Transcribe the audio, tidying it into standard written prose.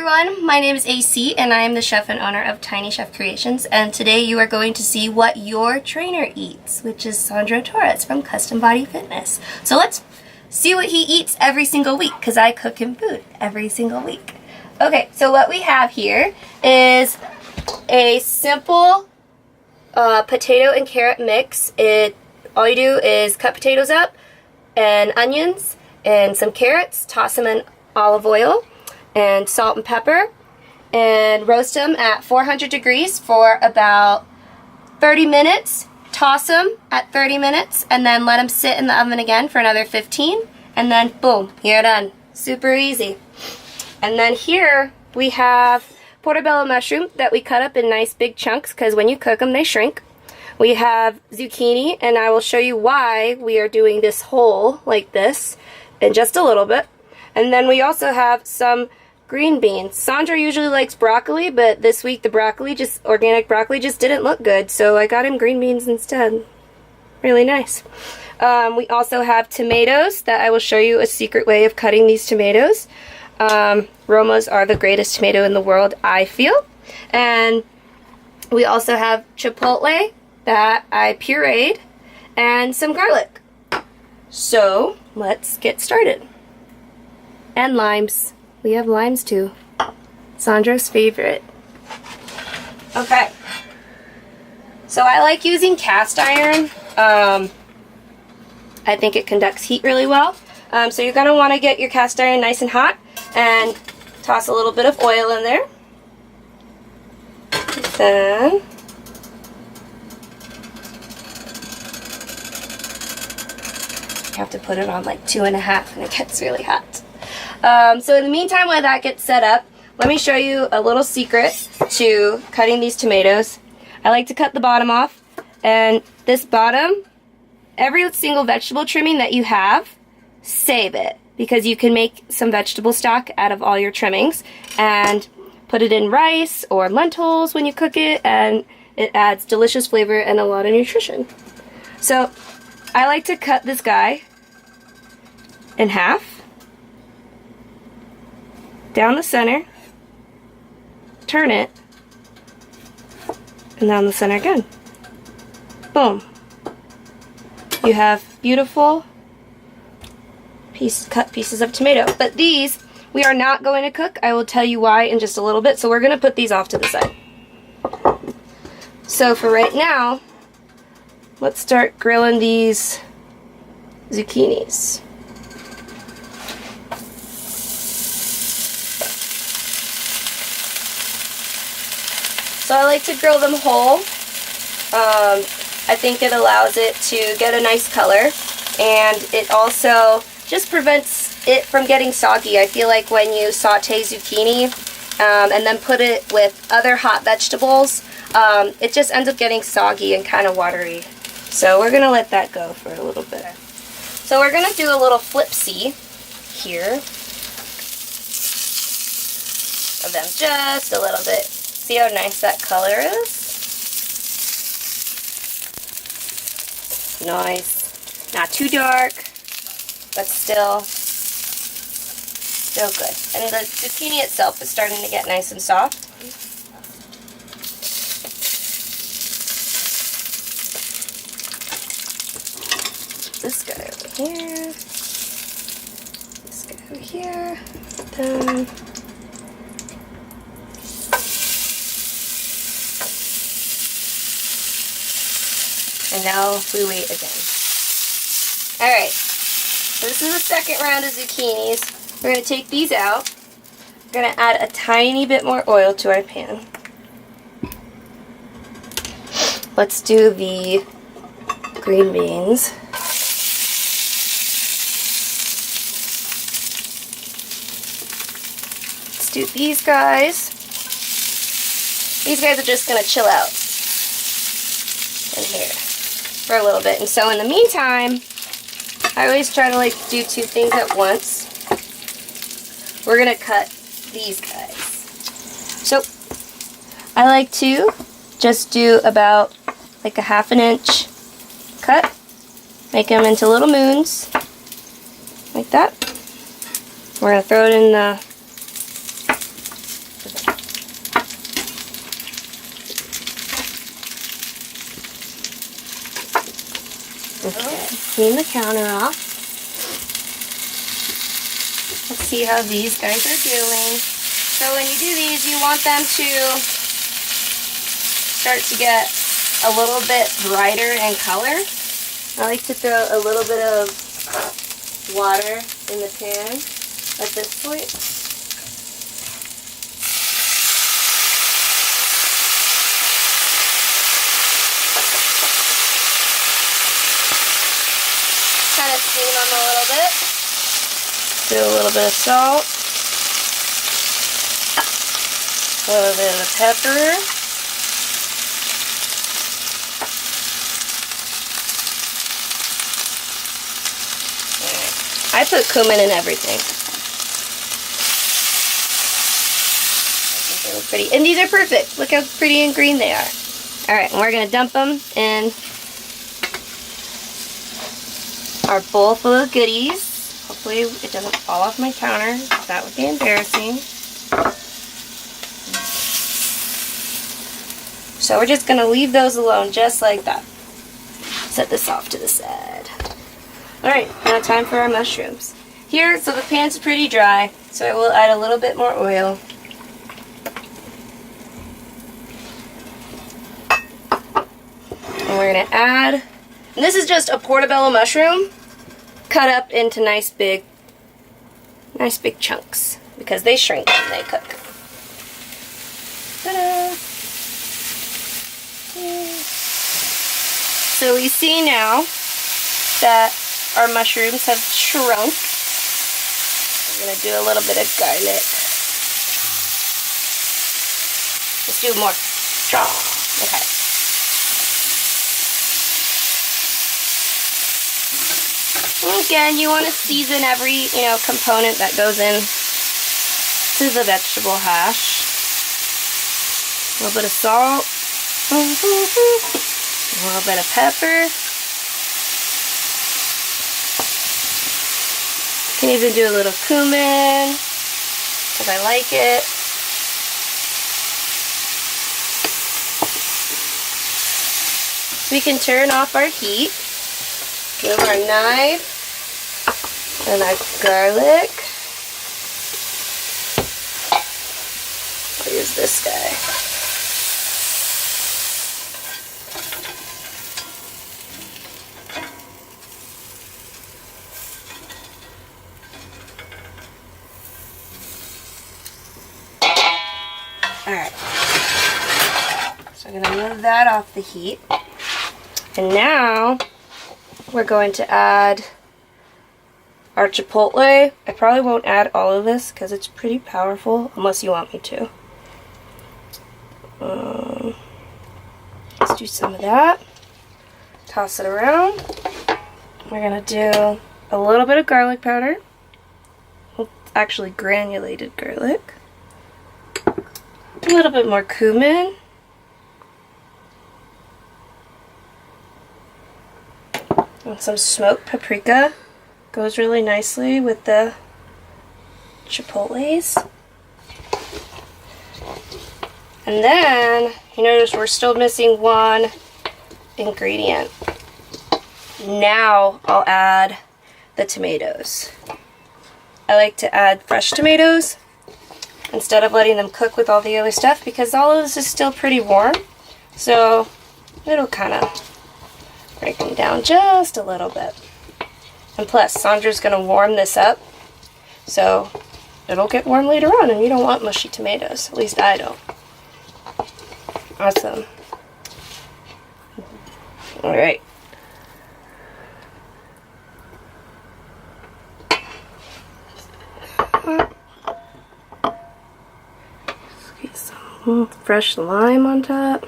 everyone, my name is AC and I am the chef and owner of Tiny Chef Creations, and today you are going to see what your trainer eats, which is Sandro Torres from Custom Body Fitness. So let's see what he eats every single week, because I cook him food every single week. Okay, so what we have here is a simple potato and carrot mix. All you do is cut potatoes up and onions and some carrots, toss them in olive oil and salt and pepper, and roast them at 400 degrees for about 30 minutes. Toss them at 30 minutes and then let them sit in the oven again for another 15, and then boom, you're done. Super easy. And then here we have portobello mushroom that we cut up in nice big chunks, because when you cook them they shrink. We have zucchini, and I will show you why we are doing this whole like this in just a little bit. And then we also have some green beans. Sandra usually likes broccoli, but this week the organic broccoli just didn't look good, so I got him green beans instead. Really nice. We also have tomatoes that I will show you a secret way of cutting these tomatoes. Romas are the greatest tomato in the world, I feel. And we also have chipotle that I pureed and some garlic. So let's get started. And limes. We have limes too. Sandra's favorite. Okay. So I like using cast iron. I think it conducts heat really well. So you're going to want to get your cast iron nice and hot and toss a little bit of oil in there. Then you have to put it on like 2.5 and it gets really hot. So in the meantime, while that gets set up, let me show you a little secret to cutting these tomatoes. I like to cut the bottom off, and this bottom, every single vegetable trimming that you have, save it, because you can make some vegetable stock out of all your trimmings and put it in rice or lentils when you cook it, and it adds delicious flavor and a lot of nutrition. So I like to cut this guy in half, down the center, turn it, and down the center again. Boom. You have beautiful cut pieces of tomato. But these, we are not going to cook. I will tell you why in just a little bit. So we're going to put these off to the side. So for right now, let's start grilling these zucchinis. So I like to grill them whole. I think it allows it to get a nice color, and it also just prevents it from getting soggy. I feel like when you saute zucchini and then put it with other hot vegetables, it just ends up getting soggy and kind of watery. So we're going to let that go for a little bit. So we're going to do a little flip-see here of them just a little bit. See how nice that color is? Nice. Not too dark, but still good. And the zucchini itself is starting to get nice and soft. This guy over here. This guy over here. Done. And now we wait again. Alright, so this is the second round of zucchinis. We're going to take these out. We're going to add a tiny bit more oil to our pan. Let's do the green beans. Let's do these guys. These guys are just going to chill out in here for a little bit. And so in the meantime, I always try to like do two things at once. We're gonna cut these guys. So I like to just do about like a 1/2 inch cut, make them into little moons like that. We're gonna throw it in the Okay, clean the counter off. Let's see how these guys are doing. So when you do these, you want them to start to get a little bit brighter in color. I like to throw a little bit of water in the pan at this point. Kind of steam them a little bit. Do a little bit of salt. A little bit of pepper. I put cumin in everything. I think they look pretty. And these are perfect. Look how pretty and green they are. Alright, and we're going to dump them in our bowl full of goodies. Hopefully it doesn't fall off my counter. That would be embarrassing. So we're just going to leave those alone just like that. Set this off to the side. Alright, now time for our mushrooms. Here, so the pan's pretty dry, so I will add a little bit more oil. And we're going to add, and this is just a portobello mushroom cut up into nice big chunks because they shrink when they cook. Ta-da! So we see now that our mushrooms have shrunk. We're going to do a little bit of garlic. Let's do more. Okay. Again, you want to season every, component that goes in to the vegetable hash. A little bit of salt. A little bit of pepper. You can even do a little cumin, because I like it. We can turn off our heat. Move our knife and our garlic. I'll use this guy. Alright. So I'm going to move that off the heat. And now we're going to add our chipotle. I probably won't add all of this because it's pretty powerful, unless you want me to. Let's do some of that. Toss it around. We're going to do a little bit of garlic powder. Well, actually granulated garlic. A little bit more cumin. And some smoked paprika. Goes really nicely with the chipotles. And then, you notice we're still missing one ingredient. Now I'll add the tomatoes. I like to add fresh tomatoes instead of letting them cook with all the other stuff because all of this is still pretty warm. So it'll kind of break them down just a little bit. And plus, Sandra's going to warm this up, so it'll get warm later on, and you don't want mushy tomatoes. At least I don't. Awesome. Alright. Get some fresh lime on top.